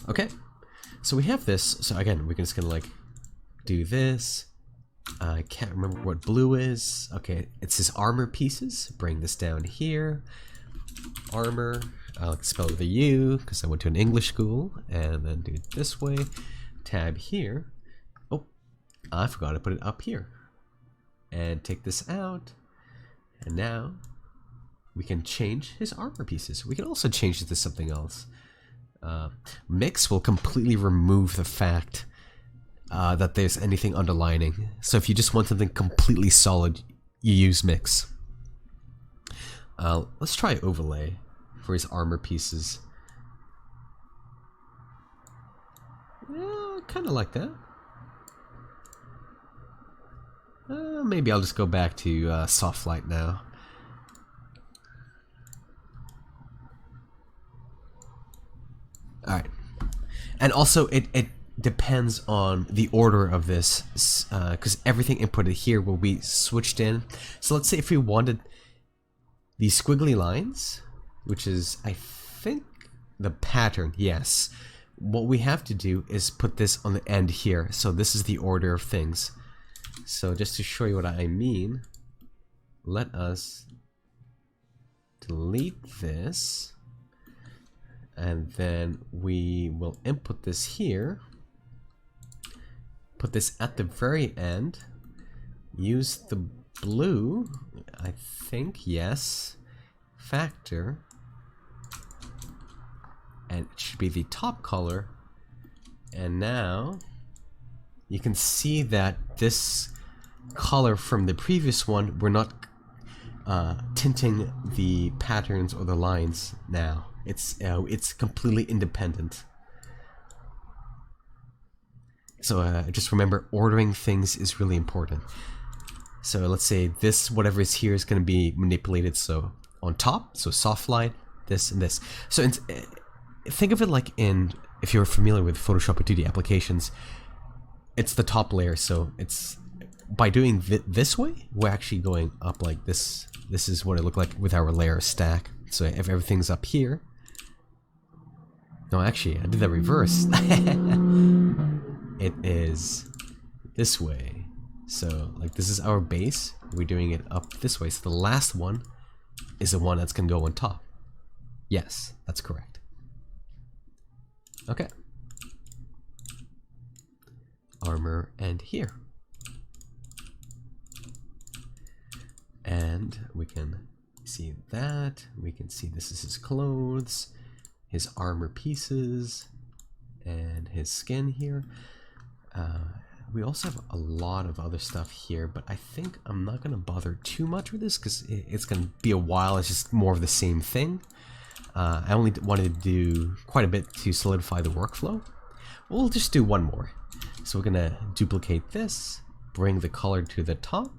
Okay, so we have this. So again, we're just gonna like do this. I can't remember what blue is. Okay, it's his armor pieces. Bring this down here. Armor. I'll spell with a U because I went to an English school. And then do it this way. Tab here. Oh, I forgot to put it up here. And take this out. And now we can change his armor pieces. We can also change it to something else. Mix will completely remove the fact that there's anything underlining. So if you just want something completely solid, you use mix. Let's try overlay for his armor pieces. Yeah, kind of like that. Maybe I'll just go back to soft light now. Alright. And also it depends on the order of this, because everything inputted here will be switched in. So let's say if we wanted these squiggly lines, which is, I think, the pattern, yes. What we have to do is put this on the end here. So this is the order of things. So just to show you what I mean, let us delete this. And then we will input this here. Put this at the very end. Use the blue, I think, yes. Factor. And it should be the top color. And now you can see that this color from the previous one, we're not tinting the patterns or the lines now. It's completely independent. So just remember, ordering things is really important. So let's say this, whatever is here, is going to be manipulated. So on top, so soft light, this and this. So think of it like if you're familiar with Photoshop or 2D applications, it's the top layer. So it's by doing this way, we're actually going up like this. This is what it looked like with our layer stack. So if everything's up here. No, actually, I did that reverse. It is this way. So, like, this is our base. We're doing it up this way. So the last one is the one that's going to go on top. Yes, that's correct. Okay. Armor and here. And we can see that. We can see this is his clothes, his armor pieces, and his skin here. We also have a lot of other stuff here, but I think I'm not going to bother too much with this because it's going to be a while. It's just more of the same thing. I only wanted to do quite a bit to solidify the workflow. We'll just do one more. So we're going to duplicate this, bring the color to the top.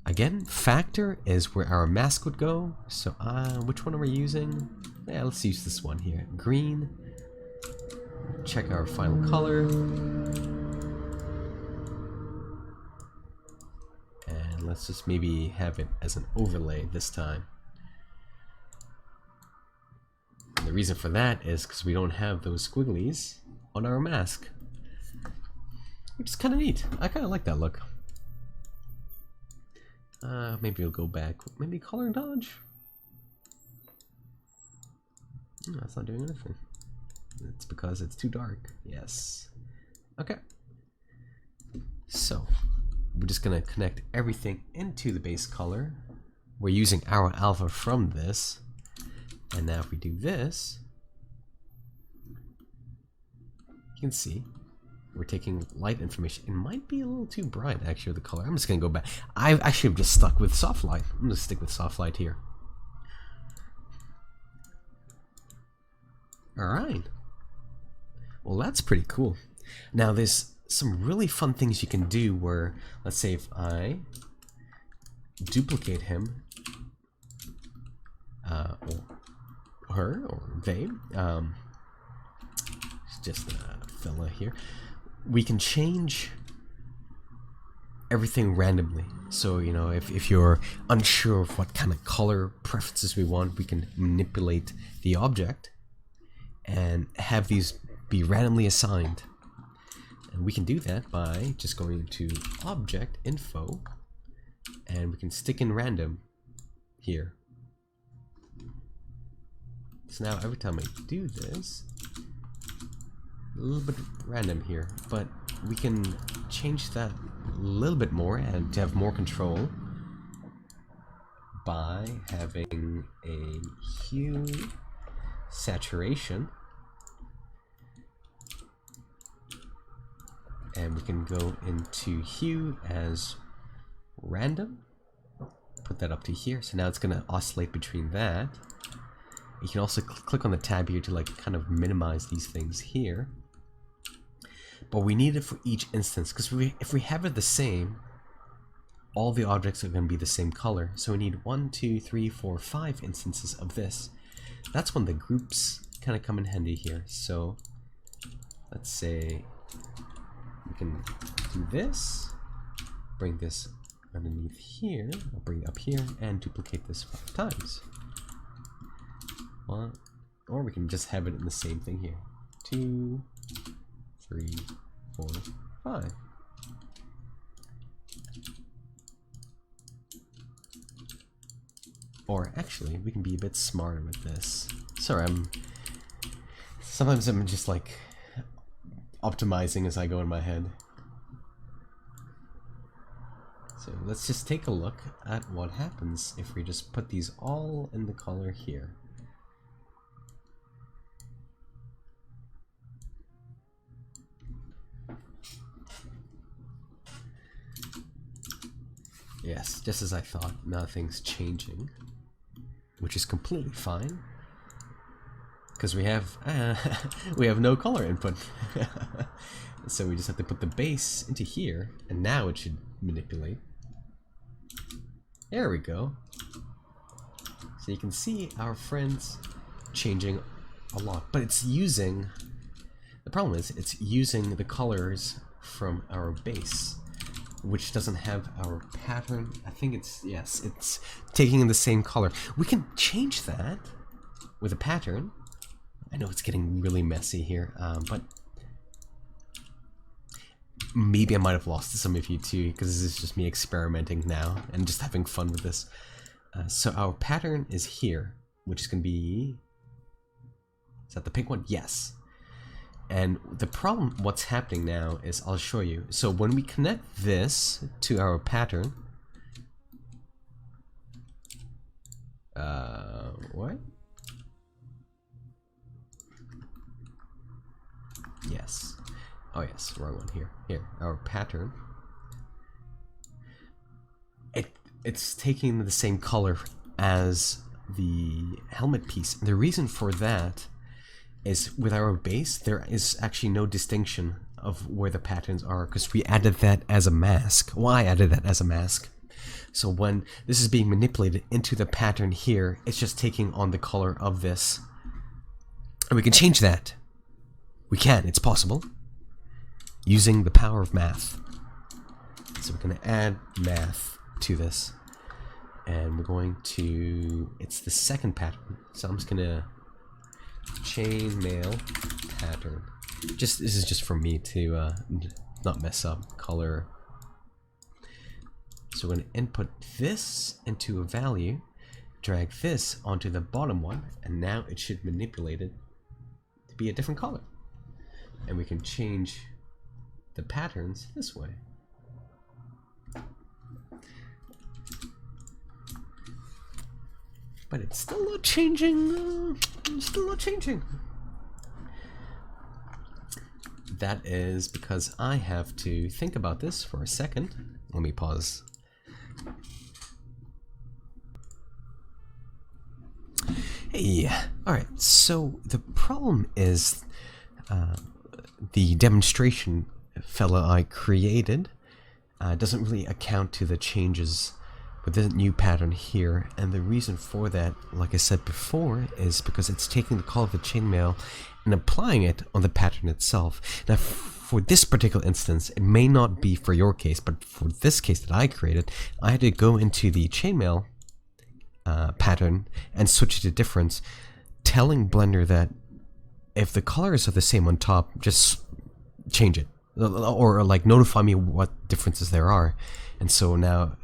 Again, factor is where our mask would go. So which one are we using? Yeah, let's use this one here. Green. Check our final color. And let's just maybe have it as an overlay this time. And the reason for that is because we don't have those squigglies on our mask. Which is kind of neat. I kind of like that look. Maybe we'll go back. Maybe color dodge? No, it's not doing anything. It's because it's too dark. Yes. Okay. So, we're just going to connect everything into the base color. We're using our alpha from this. And now if we do this, you can see we're taking light information. It might be a little too bright, actually, with the color. I'm just going to go back. I actually have just stuck with soft light. I'm going to stick with soft light here. Alright. Well, that's pretty cool. Now, there's some really fun things you can do where, let's say if I duplicate him, or her, or they, it's just a fella here, we can change everything randomly. So, you know, if you're unsure of what kind of color preferences we want, we can manipulate the object and have these be randomly assigned. And we can do that by just going to object info, and we can stick in random here. So now every time I do this, a little bit random here, but we can change that a little bit more and to have more control by having a hue saturation, and we can go into hue as random, put that up to here, so now it's going to oscillate between that. You can also click on the tab here to like kind of minimize these things here, but we need it for each instance, because if we have it the same, all the objects are going to be the same color. So we need 1, 2, 3, 4, 5 instances of this. That's when the groups kind of come in handy here. So let's say we can do this, bring this underneath here, I'll bring it up here, and duplicate this 5 times. One, or we can just have it in the same thing here. 2, 3, 4, 5. Or actually, we can be a bit smarter with this. Sorry, sometimes I'm just like optimizing as I go in my head. So let's just take a look at what happens if we just put these all in the color here. Yes, just as I thought, nothing's changing, which is completely fine, because we have no color input. So we just have to put the base into here, and now it should manipulate. There we go. So you can see our friends changing a lot, but it's using, the problem is it's using the colors from our base, which doesn't have our pattern. I think it's, yes, it's taking in the same color. We can change that with a pattern. I know it's getting really messy here, but maybe I might have lost some of you too, because this is just me experimenting now and just having fun with this. So our pattern is here, which is going to be, is that the pink one? Yes. And the problem, what's happening now is, I'll show you. So when we connect this to our pattern, what? Yes. Oh yes, wrong one here. Here, our pattern. It's taking the same color as the helmet piece. And the reason for that is with our base, there is actually no distinction of where the patterns are, because we added that as a mask. Well, I added that as a mask. So when this is being manipulated into the pattern here, it's just taking on the color of this. And we can change that. We can, it's possible, using the power of math. So we're going to add math to this. And we're going to, it's the second pattern. So I'm just going to chainmail pattern. This is just for me to not mess up color. So we're going to input this into a value, drag this onto the bottom one, and now it should manipulate it to be a different color. And we can change the patterns this way. But it's still not changing. Still not changing. That is because I have to think about this for a second. Let me pause. Hey, alright, so the problem is the demonstration fella I created doesn't really account to the changes with the new pattern here, and the reason for that, like I said before, is because it's taking the call of the chainmail and applying it on the pattern itself. Now, for this particular instance, it may not be for your case, but for this case that I created, I had to go into the chainmail pattern and switch it to difference, telling Blender that if the colors are the same on top, just change it, or like notify me what differences there are. And so now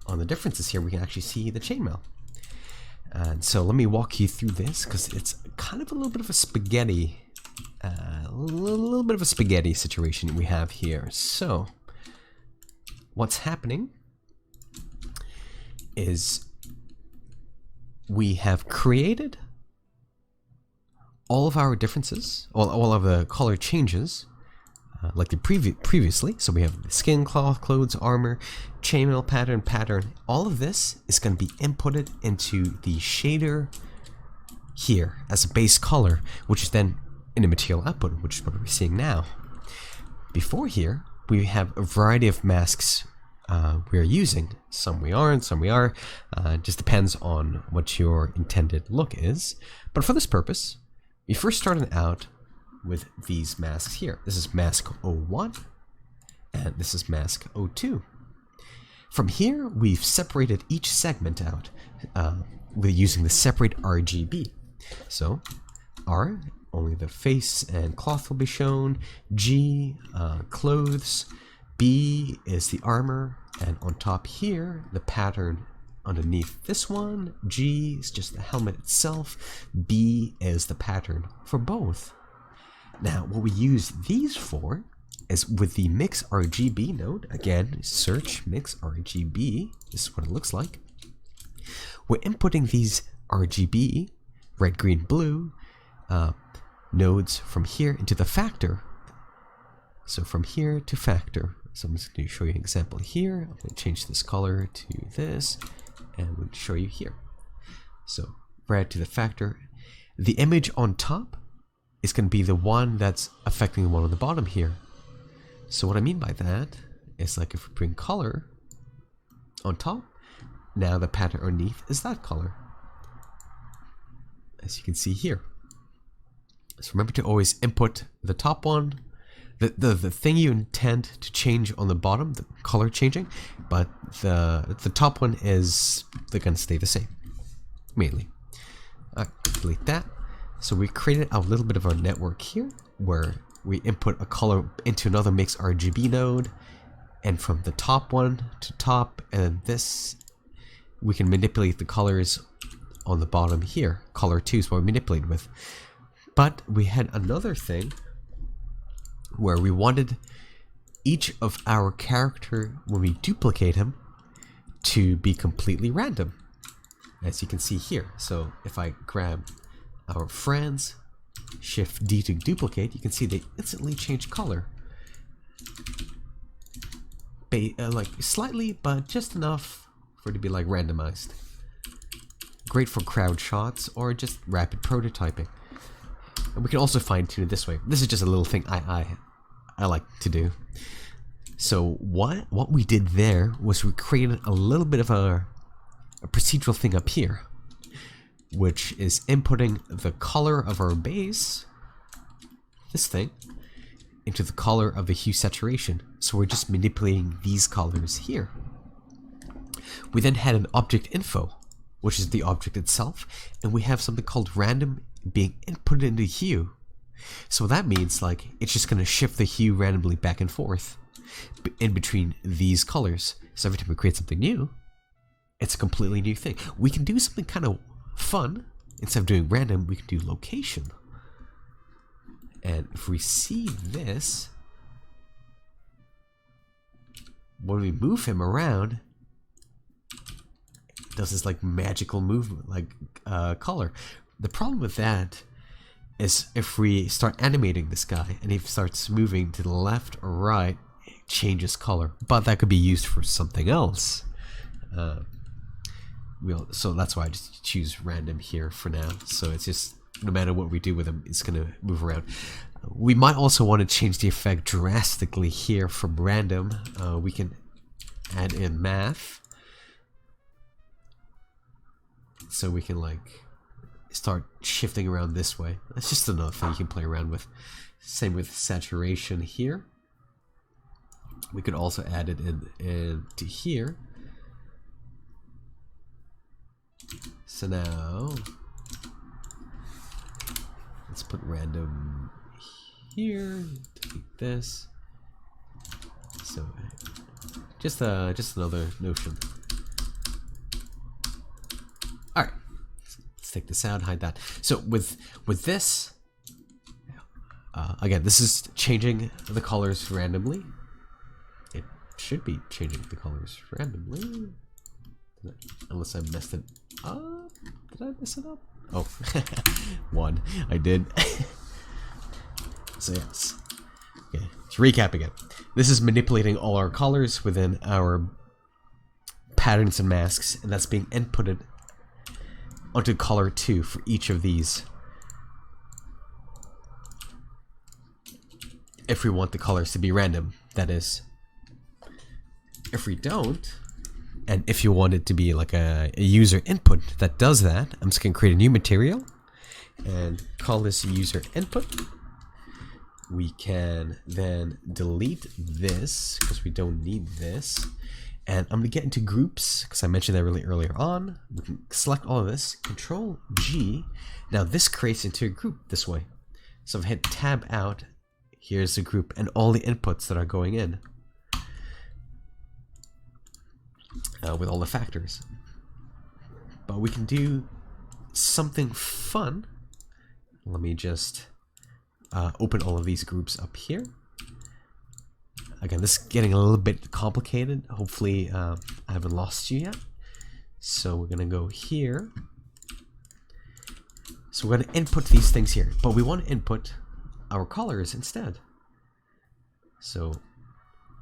on the differences here, we can actually see the chainmail. And so let me walk you through this, because it's kind of a little bit of a spaghetti, situation we have here. So what's happening is we have created all of our differences, all of the color changes, like the previously. So we have the skin, cloth, clothes, armor, chainmail, pattern. All of this is going to be inputted into the shader here as a base color, which is then in the material output, which is what we're seeing now. Before here, we have a variety of masks we're using. Some we aren't, some we are. Just depends on what your intended look is. But for this purpose, we first started out with these masks here. This is mask 01, and this is mask 02. From here, we've separated each segment out with using the separate RGB. So, R, only the face and cloth will be shown. G, clothes. B is the armor, and on top here, the pattern underneath this one. G is just the helmet itself. B is the pattern for both. Now, what we use these for is with the mix RGB node. Again, search mix RGB. This is what it looks like. We're inputting these RGB, red, green, blue, nodes from here into the factor. So from here to factor. So I'm just going to show you an example here. I'm going to change this color to this, and I'm going to show you here. So red to the factor. The image on top is going to be the one that's affecting the one on the bottom here. So what I mean by that is, like, if we bring color on top, now the pattern underneath is that color, as you can see here. So remember to always input the top one, the thing you intend to change on the bottom, the color changing, but the top one is, they're going to stay the same, mainly. Alright, delete that. So we created a little bit of our network here, where we input a color into another mix RGB node, and from the top one to top, and this, we can manipulate the colors on the bottom here. Color 2 is what we manipulate with. But we had another thing where we wanted each of our character, when we duplicate him, to be completely random, as you can see here. So if I grab our friends, Shift D to duplicate, you can see they instantly change color. Like slightly, but just enough for it to be like randomized. Great for crowd shots or just rapid prototyping. And we can also fine tune it this way. This is just a little thing I like to do. So what we did there was we created a little bit of a procedural thing up here, which is inputting the color of our base, this thing, into the color of the hue saturation. So we're just manipulating these colors here. We then had an object info, which is the object itself, and we have something called random being inputted into hue. So that means, like, it's just going to shift the hue randomly back and forth in between these colors. So every time we create something new, it's a completely new thing. We can do something kind of fun. Instead of doing random, we can do location. And if we see this, when we move him around, it does this like magical movement, like color. The problem with that is if we start animating this guy and he starts moving to the left or right, it changes color. But that could be used for something else. So that's why I just choose random here for now. So it's just, no matter what we do with him, it's going to move around. We might also want to change the effect drastically here from random. We can add in math. So we can like start shifting around this way. That's just another thing you can play around with. Same with saturation here. We could also add it in to here. So now let's put random random here, delete this. So just another notion. All right, let's take this out, hide that. So with this, again, this is changing the colors randomly. It should be changing the colors randomly, unless I messed it up. Did I mess it up? Oh, one, I did. So yes. Okay, to recap again. This is manipulating all our colors within our patterns and masks, and that's being inputted onto color 2 for each of these. If we want the colors to be random, that is. If we don't, and if you want it to be like a user input that does that, I'm just going to create a new material and call this user input. We can then delete this because we don't need this. And I'm going to get into groups because I mentioned that really earlier on. We can select all of this, Control G. Now this creates into a group this way. So if I hit tab out, here's the group and all the inputs that are going in with all the factors. But we can do something fun. Let me just open all of these groups up here. Again, this is getting a little bit complicated. Hopefully I haven't lost you yet. So we're gonna go here. So we're gonna input these things here, but we want to input our colors instead. So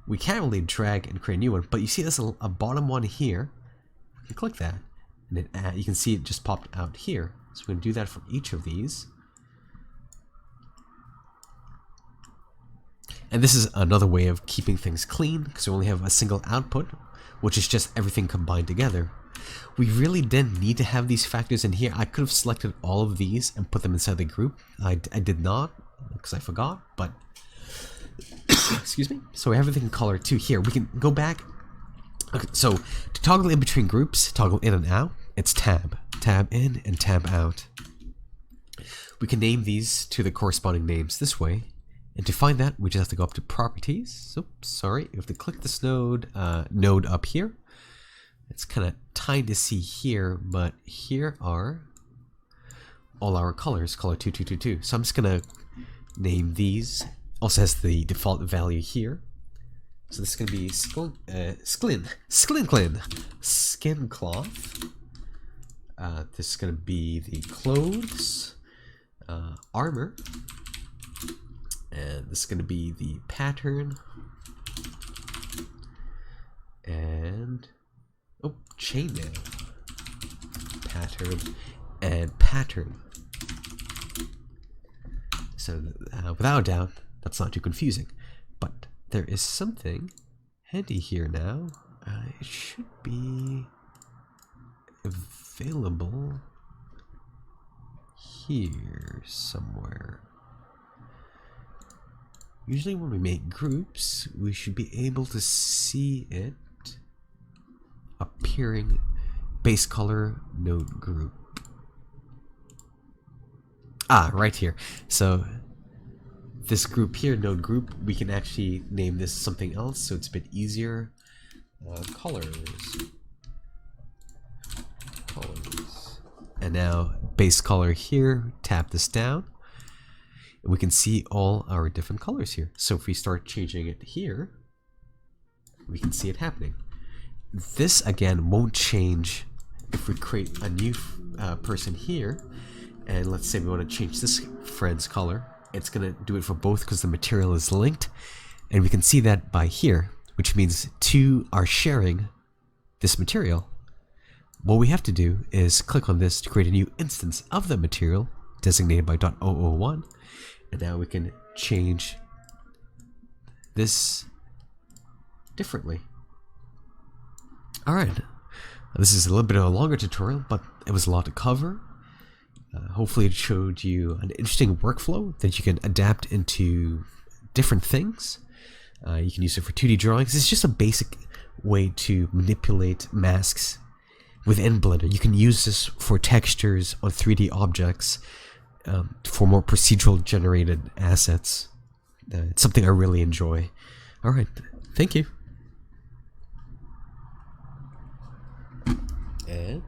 we can't really drag and create a new one, but you see there's a bottom one here. You can click that, and then you can see it just popped out here. So we're gonna do that for each of these. And this is another way of keeping things clean, because we only have a single output, which is just everything combined together. We really didn't need to have these factors in here. I could have selected all of these and put them inside the group. I did not, because I forgot, but excuse me. So everything in color 2 here. We can go back. Okay, so to toggle in between groups, toggle in and out, it's tab. Tab in and tab out. We can name these to the corresponding names this way. And to find that, we just have to go up to properties. Oops, sorry, you have to click this node up here. It's kind of tiny to see here, but here are all our colors, color 2222. So I'm just gonna name these. Also has the default value here. So this is gonna be skin cloth. This is gonna be the clothes, armor. And this is going to be the pattern. And chainmail. Pattern and pattern. So without a doubt, that's not too confusing. But there is something handy here now. It should be available here somewhere. Usually when we make groups, we should be able to see it appearing base color node group. Right here. So this group here, node group, we can actually name this something else so it's a bit easier. Colors. And now base color here, tap this down. And we can see all our different colors here. So if we start changing it here, we can see it happening. This again won't change if we create a new person here. And let's say we want to change this friend's color. It's going to do it for both because the material is linked. And we can see that by here, which means two are sharing this material. What we have to do is click on this to create a new instance of the material designated by .001. And now we can change this differently. Alright, this is a little bit of a longer tutorial, but it was a lot to cover. Hopefully it showed you an interesting workflow that you can adapt into different things. You can use it for 2D drawings. It's just a basic way to manipulate masks within Blender. You can use this for textures on 3D objects. for more procedural generated assets. It's something I really enjoy. Alright, thank you. And